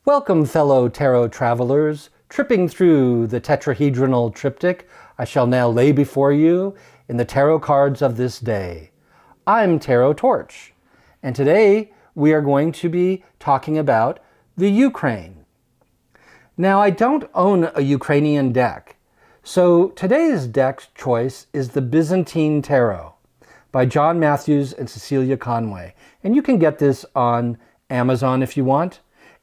Welcome, fellow tarot travelers. Tripping through the tetrahedronal triptych, I shall now lay before you in the tarot cards of this day. I'm Tarot Torch, and today we are going to be talking about the Ukraine. Now, I don't own a Ukrainian deck, so today's deck choice is the Byzantine Tarot by John Matthews and Cecilia Conway, and you can get this on Amazon if you want.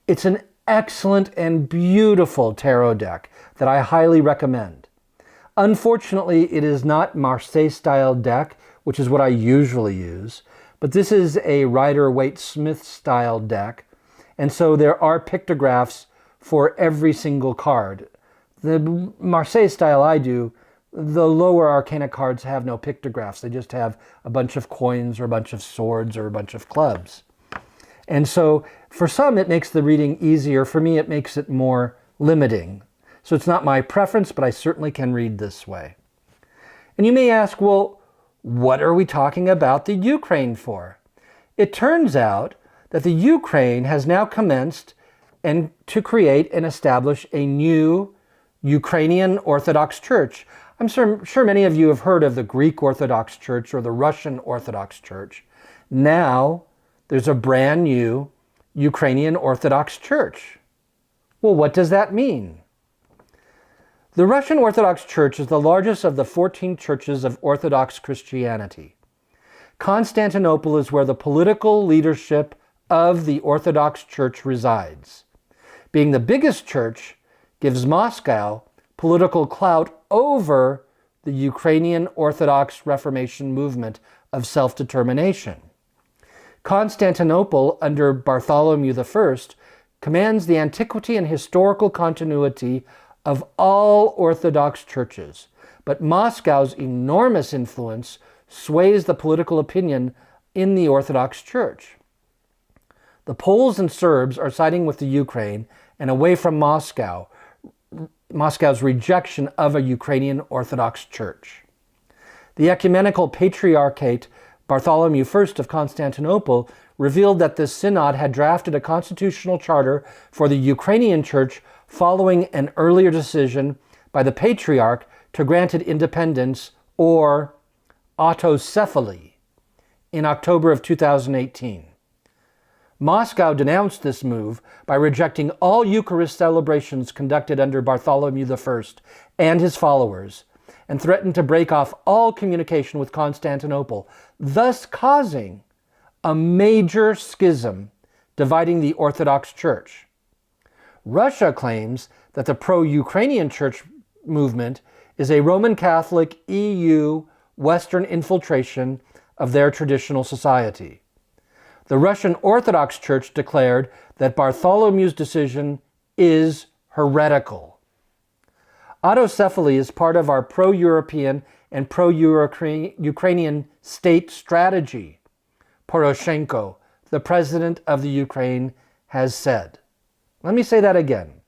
It's an excellent and beautiful tarot deck that I highly recommend. Unfortunately, it is not Marseille-style deck, which is what I usually use, but this is a Rider-Waite-Smith style deck, and so there are pictographs for every single card. The Marseille style I do, the lower arcana cards have no pictographs. They just have a bunch of coins or a bunch of swords or a bunch of clubs. And so for some, it makes the reading easier. For me, it makes it more limiting. So it's not my preference, but I certainly can read this way. And you may ask, well, what are we talking about the Ukraine for? It turns out that the Ukraine has now commenced and to create and establish a new Ukrainian Orthodox Church. I'm sure many of you have heard of the Greek Orthodox Church or the Russian Orthodox Church. Now, there's a brand new Ukrainian Orthodox Church. Well, what does that mean? The Russian Orthodox Church is the largest of the 14 churches of Orthodox Christianity. Constantinople is where the political leadership of the Orthodox Church resides. Being the biggest church gives Moscow political clout over the Ukrainian Orthodox Reformation movement of self-determination. Constantinople, under Bartholomew I, commands the antiquity and historical continuity of all Orthodox churches, but Moscow's enormous influence sways the political opinion in the Orthodox Church. The Poles and Serbs are siding with the Ukraine and away from Moscow's rejection of a Ukrainian Orthodox Church. The Ecumenical Patriarchate Bartholomew I of Constantinople revealed that the Synod had drafted a constitutional charter for the Ukrainian Church following an earlier decision by the Patriarch to grant it independence, or autocephaly, in October of 2018. Moscow denounced this move by rejecting all Eucharist celebrations conducted under Bartholomew I and his followers, and threatened to break off all communication with Constantinople, thus causing a major schism dividing the Orthodox Church. Russia claims that the pro-Ukrainian Church movement is a Roman Catholic EU Western infiltration of their traditional society. The Russian Orthodox Church declared that Bartholomew's decision is heretical. Autocephaly is part of our pro-European and pro-Ukrainian state strategy, Poroshenko, the president of the Ukraine, has said. Let me say that again.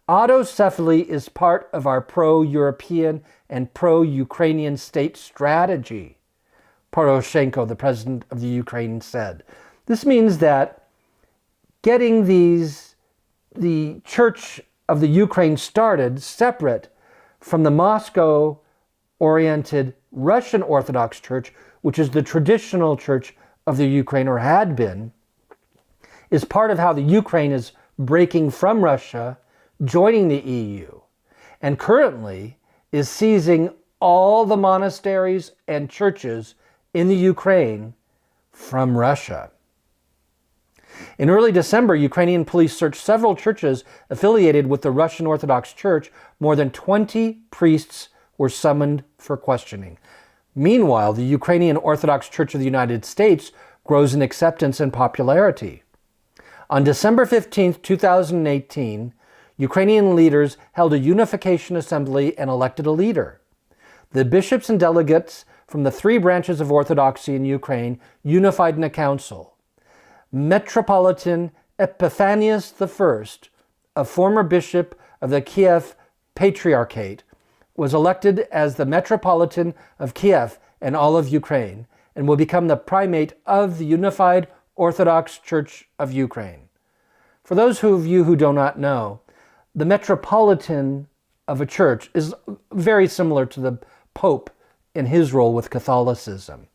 Autocephaly is part of our pro-European and pro-Ukrainian state strategy, Poroshenko, the president of the Ukraine, said. This means that getting the Church of the Ukraine started separate from the Moscow-oriented Russian Orthodox Church, which is the traditional church of the Ukraine, or had been, is part of how the Ukraine is breaking from Russia, joining the EU, and currently is seizing all the monasteries and churches in the Ukraine from Russia. In early December, Ukrainian police searched several churches affiliated with the Russian Orthodox Church. More than 20 priests were summoned for questioning. Meanwhile, the Ukrainian Orthodox Church of the United States grows in acceptance and popularity. On December 15, 2018, Ukrainian leaders held a unification assembly and elected a leader. The bishops and delegates from the three branches of Orthodoxy in Ukraine unified in a council. Metropolitan Epiphanius I, a former bishop of the Kiev Patriarchate, was elected as the Metropolitan of Kiev and all of Ukraine, and will become the primate of the Unified Orthodox Church of Ukraine. For those of you who do not know, the metropolitan of a church is very similar to the Pope in his role with Catholicism.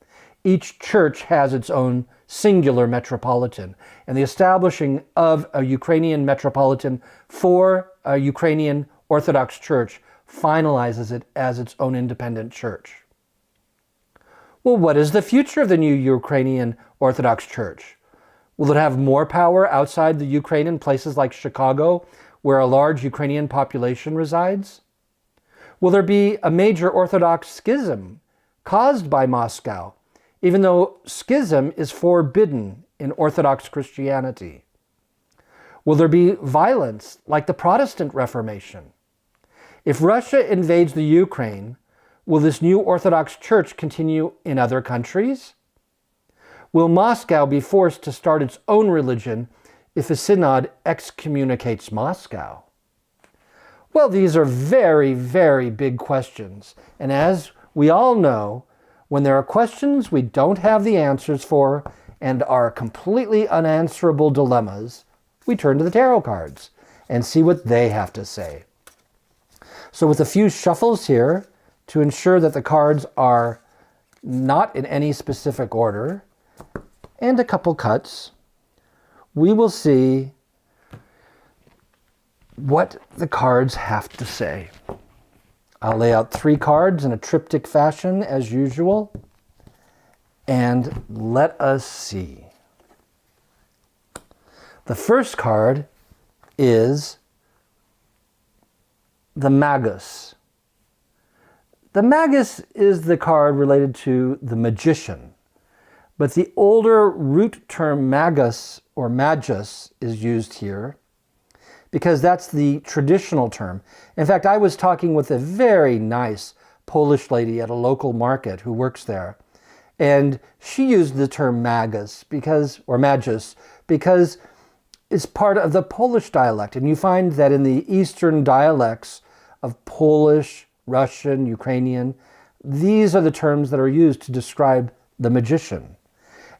Each church has its own singular metropolitan, and the establishing of a Ukrainian metropolitan for a Ukrainian Orthodox Church finalizes it as its own independent church. Well, what is the future of the new Ukrainian Orthodox Church? Will it have more power outside the Ukraine in places like Chicago, where a large Ukrainian population resides? Will there be a major Orthodox schism caused by Moscow, even though schism is forbidden in Orthodox Christianity? Will there be violence like the Protestant Reformation? If Russia invades the Ukraine, will this new Orthodox Church continue in other countries? Will Moscow be forced to start its own religion if a synod excommunicates Moscow? Well, these are very, very big questions. And as we all know, when there are questions we don't have the answers for and are completely unanswerable dilemmas, we turn to the tarot cards and see what they have to say. So with a few shuffles here to ensure that the cards are not in any specific order, and a couple cuts, we will see what the cards have to say. I'll lay out 3 cards in a triptych fashion as usual, and let us see. The first card is the Magus. The Magus is the card related to the magician, but the older root term magus or magus is used here because that's the traditional term. In fact, I was talking with a very nice Polish lady at a local market who works there, and she used the term magus or magus because it's part of the Polish dialect, and you find that in the Eastern dialects of Polish, Russian, Ukrainian, these are the terms that are used to describe the magician.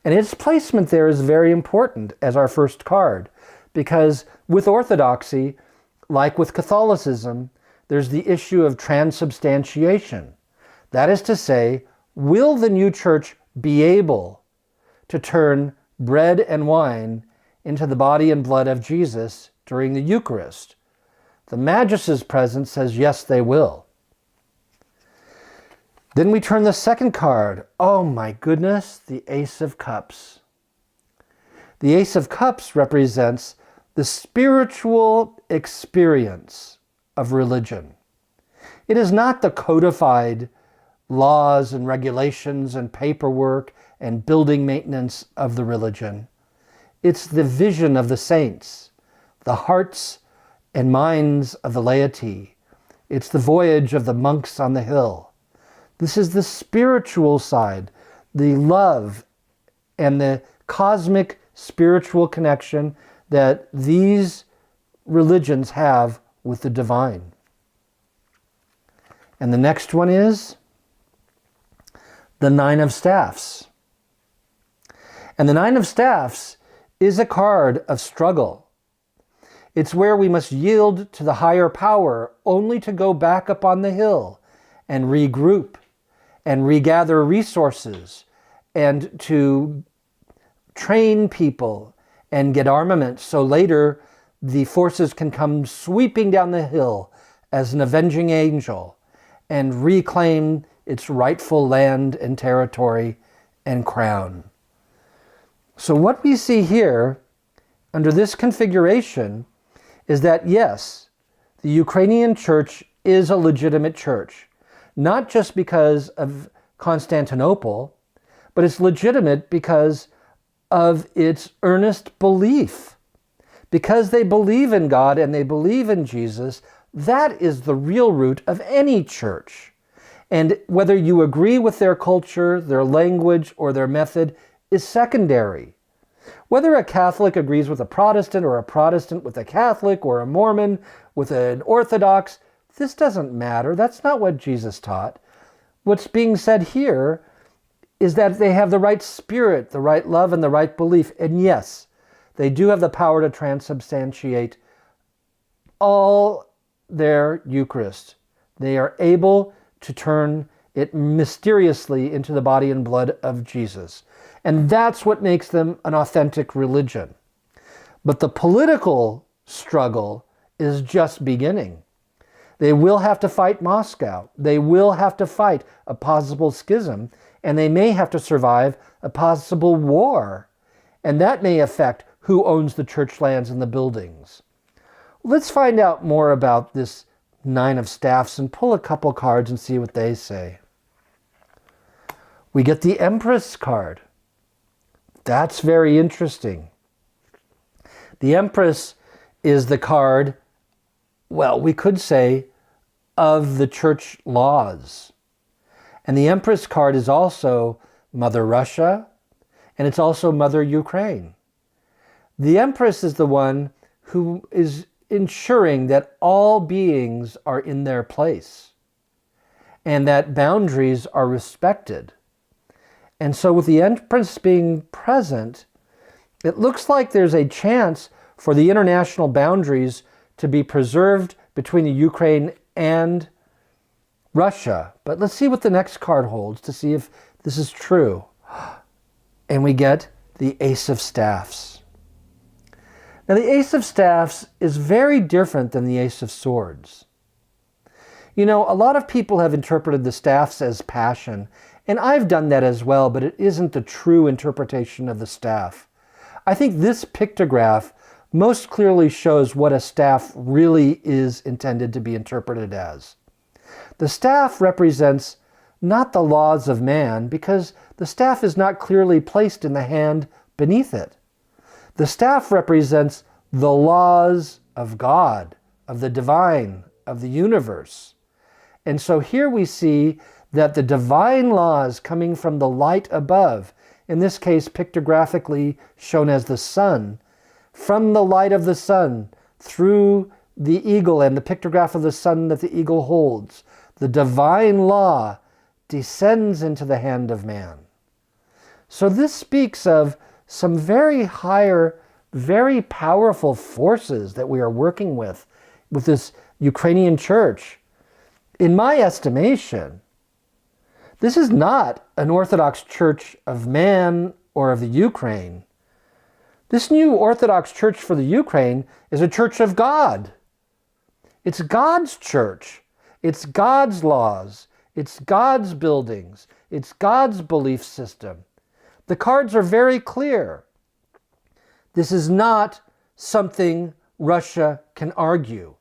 And its placement there is very important as our first card, because with Orthodoxy, like with Catholicism, there's the issue of transubstantiation. That is to say, will the new church be able to turn bread and wine into the body and blood of Jesus during the Eucharist? The Magus's presence says yes, they will. Then we turn the second card. Oh my goodness, the Ace of Cups. The Ace of Cups represents the spiritual experience of religion. It is not the codified laws and regulations and paperwork and building maintenance of the religion. It's the vision of the saints, the hearts and minds of the laity. It's the voyage of the monks on the hill. This is the spiritual side, the love and the cosmic spiritual connection that these religions have with the divine. And the next one is the Nine of Staffs. And the Nine of Staffs is a card of struggle. It's where we must yield to the higher power only to go back up on the hill and regroup and regather resources and to train people and get armament so later the forces can come sweeping down the hill as an avenging angel and reclaim its rightful land and territory and crown. So what we see here under this configuration is that yes, the Ukrainian church is a legitimate church, not just because of Constantinople, but it's legitimate because of its earnest belief. Because they believe in God and they believe in Jesus, that is the real root of any church. And whether you agree with their culture, their language, or their method is secondary. Whether a Catholic agrees with a Protestant or a Protestant with a Catholic or a Mormon with an Orthodox, this doesn't matter. That's not what Jesus taught. What's being said here is that they have the right spirit, the right love, and the right belief. And yes, they do have the power to transubstantiate all their Eucharist. They are able to turn it mysteriously into the body and blood of Jesus. And that's what makes them an authentic religion. But the political struggle is just beginning. They will have to fight Moscow. They will have to fight a possible schism, and they may have to survive a possible war. And that may affect who owns the church lands and the buildings. Let's find out more about this Nine of Staffs and pull a couple cards and see what they say. We get the Empress card. That's very interesting. The Empress is the card, well, we could say, of the church laws. And the Empress card is also Mother Russia, and it's also Mother Ukraine. The Empress is the one who is ensuring that all beings are in their place and that boundaries are respected. And so with the Empress being present, it looks like there's a chance for the international boundaries to be preserved between the Ukraine and Russia. But let's see what the next card holds to see if this is true. And we get the Ace of Staffs. Now the Ace of Staffs is very different than the Ace of Swords. You know, a lot of people have interpreted the staffs as passion, and I've done that as well, but it isn't the true interpretation of the staff. I think this pictograph most clearly shows what a staff really is intended to be interpreted as. The staff represents not the laws of man, because the staff is not clearly placed in the hand beneath it. The staff represents the laws of God, of the divine, of the universe. And so here we see that the divine laws coming from the light above, in this case pictographically shown as the sun, from the light of the sun through the eagle and the pictograph of the sun that the eagle holds, the divine law descends into the hand of man. So this speaks of some very higher, very powerful forces that we are working with this Ukrainian church. In my estimation, this is not an Orthodox Church of man or of the Ukraine. This new Orthodox Church for the Ukraine is a church of God. It's God's church. It's God's laws. It's God's buildings. It's God's belief system. The cards are very clear. This is not something Russia can argue.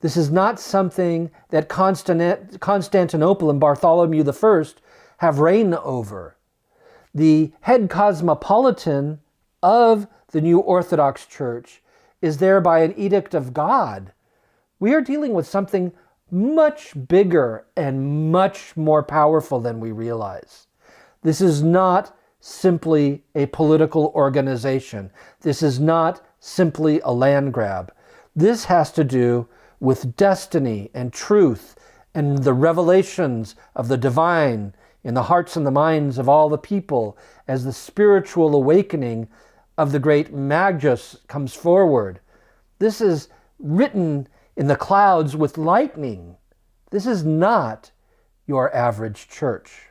This is not something that Constantinople and Bartholomew I have reign over. The head cosmopolitan of the new Orthodox Church is there by an edict of God. We are dealing with something much bigger and much more powerful than we realize. This is not simply a political organization. This is not simply a land grab. This has to do with destiny and truth and the revelations of the divine in the hearts and the minds of all the people as the spiritual awakening of the great Magus comes forward. This is written in the clouds with lightning. This is not your average church.